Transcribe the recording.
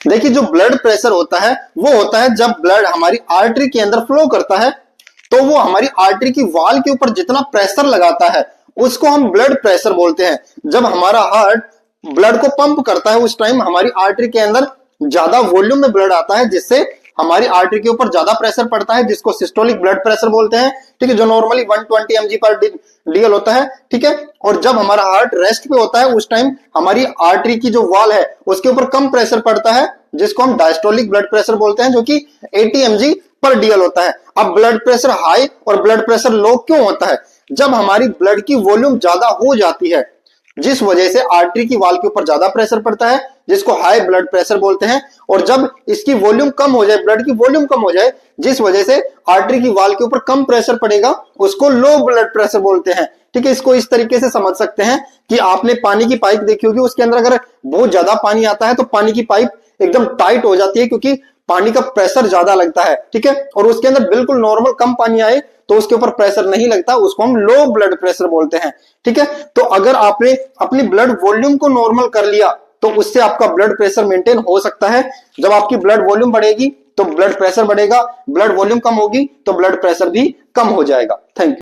देखिए जो blood pressure होता है वो होता है जब ब्लड हमारी आर्टरी के अंदर फ्लो करता है, तो वो हमारी आर्टरी की वॉल के ऊपर जितना प्रेशर लगाता है उसको हम ब्लड प्रेशर बोलते हैं। जब हमारा हार्ट ब्लड को पंप करता है उस टाइम हमारी आर्टरी के अंदर ज्यादा वॉल्यूम में ब्लड आता है, जिससे हमारी आर्टरी के ऊपर ज्यादा प्रेशर पड़ता है, जिसको सिस्टोलिक ब्लड प्रेशर बोलते हैं। ठीक है, जो नॉर्मली 120 mg पर डीएल होता है। ठीक है, और जब हमारा हार्ट रेस्ट पे होता है उस टाइम हमारी आर्टरी की जो वॉल है उसके ऊपर कम प्रेशर पड़ता है, जिसको हम डायस्टोलिक ब्लड प्रेशर बोलते हैं, जो कि 80 mg पर डीएल होता है। अब ब्लड प्रेशर हाई और ब्लड प्रेशर लो क्यों होता है? जब हमारी ब्लड की वॉल्यूम ज्यादा हो जाती है, जिस वजह से आर्टरी की वॉल के ऊपर ज्यादा प्रेशर पड़ता है, जिसको हाई ब्लड प्रेशर बोलते हैं। और जब इसकी वॉल्यूम कम हो जाए, ब्लड की वॉल्यूम कम हो जाए, जिस वजह से आर्टरी की वॉल के ऊपर कम प्रेशर पड़ेगा, उसको लो ब्लड प्रेशर बोलते हैं। ठीक है, इसको इस तरीके से समझ सकते हैं कि आपने पानी की पाइप देखी होगी, उसके अंदर अगर बहुत ज्यादा पानी आता है तो पानी की पाइप एकदम टाइट हो जाती है, क्योंकि पानी का प्रेशर ज्यादा लगता है। ठीक है, और उसके अंदर बिल्कुल नॉर्मल कम पानी आए तो उसके ऊपर प्रेशर नहीं लगता, उसको हम लो ब्लड प्रेशर बोलते हैं। ठीक है, तो अगर आपने अपनी ब्लड वॉल्यूम को नॉर्मल कर लिया तो उससे आपका ब्लड प्रेशर मेंटेन हो सकता है। जब आपकी ब्लड वॉल्यूम बढ़ेगी तो ब्लड प्रेशर बढ़ेगा, ब्लड वॉल्यूम कम होगी तो ब्लड प्रेशर भी कम हो जाएगा। Thank you.